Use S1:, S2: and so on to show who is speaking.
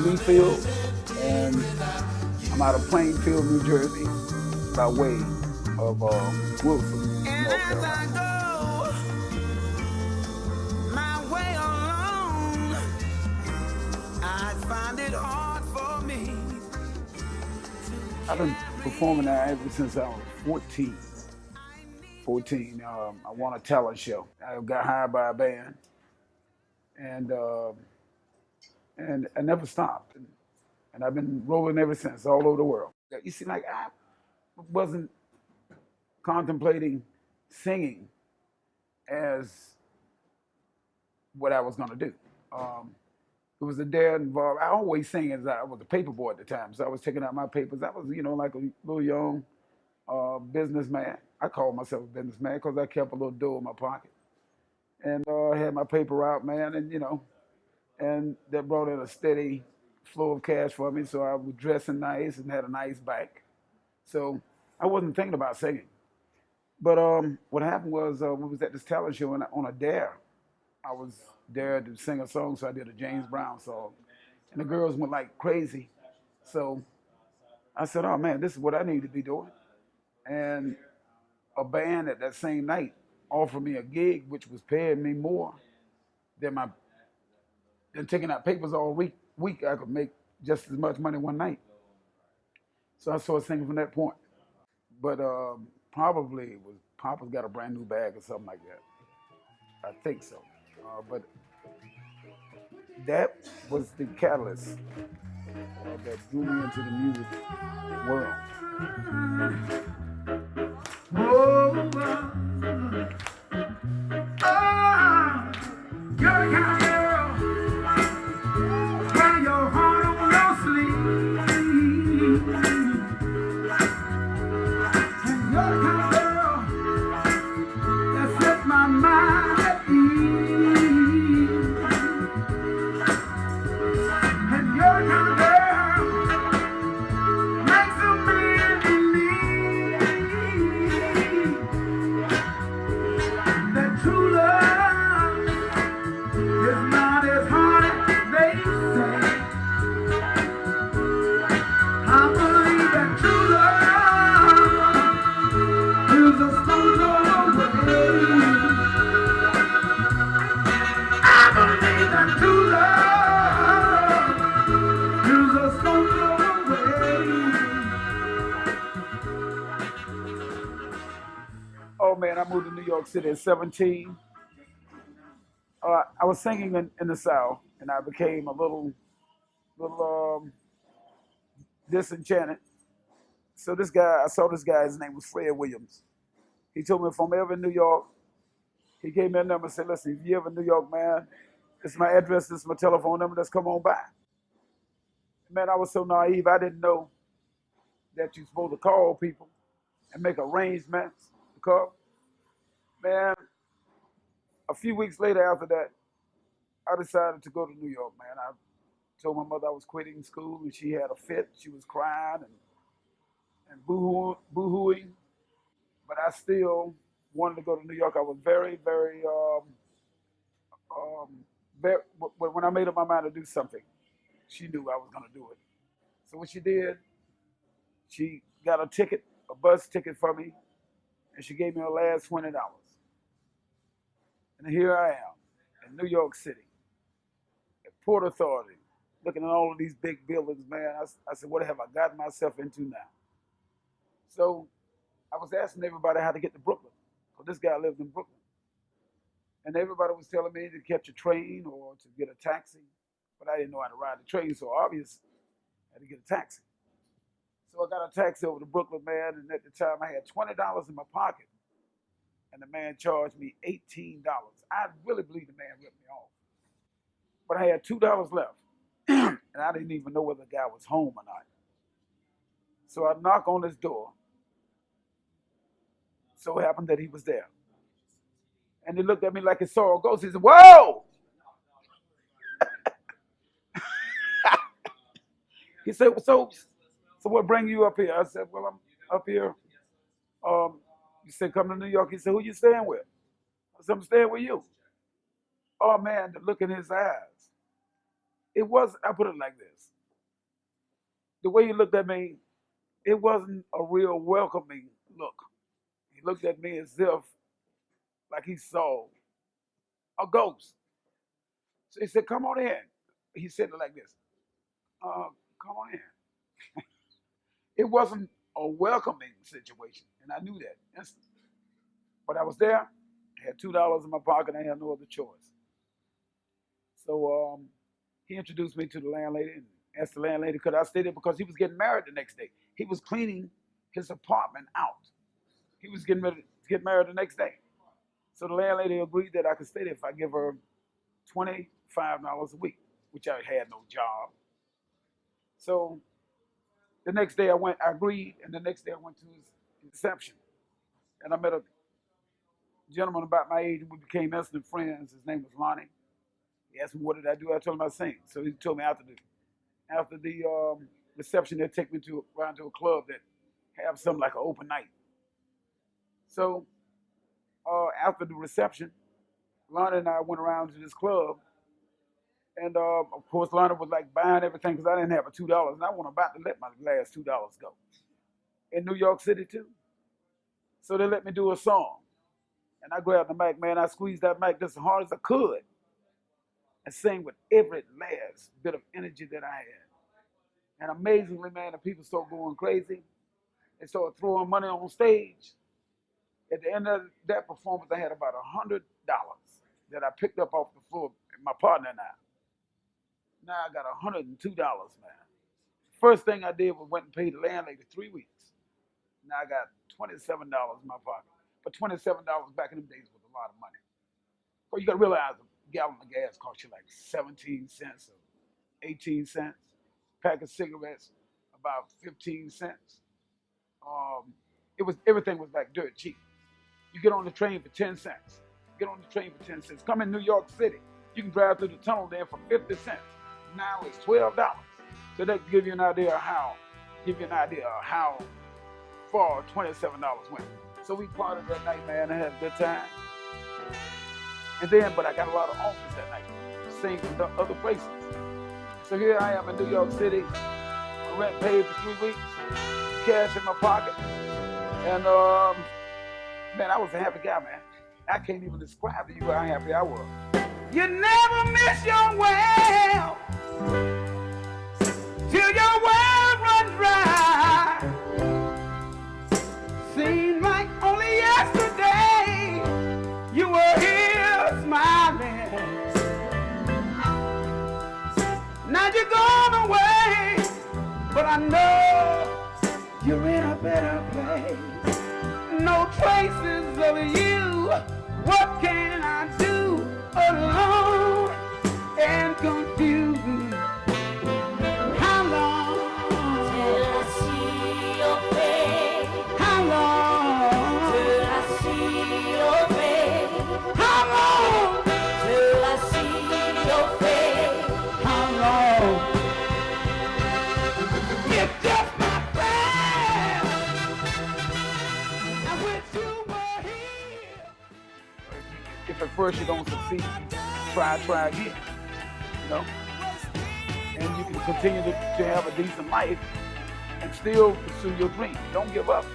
S1: Lee Field, and I'm out of Plainfield, New Jersey, by way of Wilson, North Carolina. I've been performing now ever since I was 14. 14, I won a talent show. I got hired by a band, and and I never stopped. And I've been rolling ever since, all over the world. You see, like I wasn't contemplating singing as what I was going to do. It was a dare involved. I always sang as I was a paper boy at the time, so I was taking out my papers. I was, like a little young businessman. I called myself a businessman because I kept a little dough in my pocket, and I had my paper out, man, and that brought in a steady flow of cash for me. So I was dressing nice and had a nice bike. So I wasn't thinking about singing. But what happened was we was at this talent show and on a dare. I was dared to sing a song, so I did a James Brown song. And the girls went like crazy. So I said, oh man, this is what I need to be doing. And a band at that same night offered me a gig, which was paying me more than taking out papers all week. I could make just as much money one night. So I started singing from that point. But probably it was Papa's Got a Brand New Bag or something like that. I think so. But that was the catalyst that drew me into the music world. You're the kind of girl where your heart won't sleep. And you're the kind of girl that sets my mind at ease. And you're the kind of girl makes a man believe that true love is not as hard as they say. I believe that true love is a stone throw away. I believe that true love is a stone throw away. Oh man, I moved to New York City at 17. I was singing in the South, and I became a little disenchanted. So I saw this guy. His name was Fred Williams. He told me if I'm ever in New York, he gave me a number and said, "Listen, if you ever in New York, man, this is my address, this is my telephone number. Let's come on by." Man, I was so naive. I didn't know that you're supposed to call people and make arrangements to call. Man, a few weeks later after that, I decided to go to New York, man. I told my mother I was quitting school, and she had a fit. She was crying and boo-hooing, but I still wanted to go to New York. I was very, very, when I made up my mind to do something, she knew I was going to do it. So what she did, she got a bus ticket for me, and she gave me her last $20. And here I am in New York City, at Port Authority, looking at all of these big buildings, man. I said, what have I gotten myself into now? So I was asking everybody how to get to Brooklyn, because this guy lived in Brooklyn. And everybody was telling me to catch a train or to get a taxi, but I didn't know how to ride the train, so obviously I had to get a taxi. So I got a taxi over to Brooklyn, man, and at the time I had $20 in my pocket, and the man charged me $18. I really believe the man ripped me off. But I had $2 left, and I didn't even know whether the guy was home or not. So I knock on his door. So it happened that he was there. And he looked at me like he saw a ghost. He said, "Whoa!" He said, so what bring you up here? I said, "Well, I'm up here." He said, "Come to New York." He said, "Who you staying with?" I said, "I'm staying with you." Oh man, the look in his eyes. It was, I put it like this. The way he looked at me, it wasn't a real welcoming look. He looked at me as if like he saw a ghost. So he said, "Come on in." He said it like this, "Come on in." It wasn't a welcoming situation, and I knew that instantly. But I was there. I had $2 in my pocket. I had no other choice. So he introduced me to the landlady and asked the landlady could I stay there because he was getting married the next day. He was cleaning his apartment out. He was getting ready to get married the next day. So the landlady agreed that I could stay there if I give her $25 a week, which I had no job. So the next day I agreed, and the next day I went to his reception. And I met a gentleman about my age, and we became instant friends. His name was Lonnie. He asked me what did I do. I told him I sing. So he told me after the reception, they'd take me around to a club that have something like an open night. So after the reception, Lonnie and I went around to this club, and of course Lonnie was like buying everything because I didn't have a $2, and I was about to let my last $2 go. In New York City too. So they let me do a song, and I grabbed the mic, man. I squeezed that mic just as hard as I could, and sang with every last bit of energy that I had. And amazingly, man, the people started going crazy. They started throwing money on stage. At the end of that performance, I had about $100 that I picked up off the floor, my partner and I. Now I got $102, man. First thing I did was went and paid the landlady 3 weeks. Now I got $27 in my pocket. But $27 back in them days was a lot of money. But you got to realize a gallon of gas cost you like 17 cents or 18 cents. Pack of cigarettes, about 15 cents. Everything was like dirt cheap. You get on the train for 10 cents. Get on the train for 10 cents. Come in New York City, you can drive through the tunnel there for 50 cents. Now it's $12. So that give you an idea of how far $27 went. So we partied that night, man. I had a good time. And then, but I got a lot of offers that night, sing from other places. So here I am in New York City, rent paid for 3 weeks, cash in my pocket, and man, I was a happy guy, man. I can't even describe to you how happy I was. You never miss your well till your well run dry. Seemed like only yesterday you were here smiling. Now you're gone away, but I know you're in a better place. No traces of you. What can I do alone and confused? How long till I see your face? How long till I see your face? How long till I see your face? How long? It's just my friend. I wish you were here. If at first you don't succeed, try again. You know? And you can continue to have a decent life and still pursue your dream. Don't give up.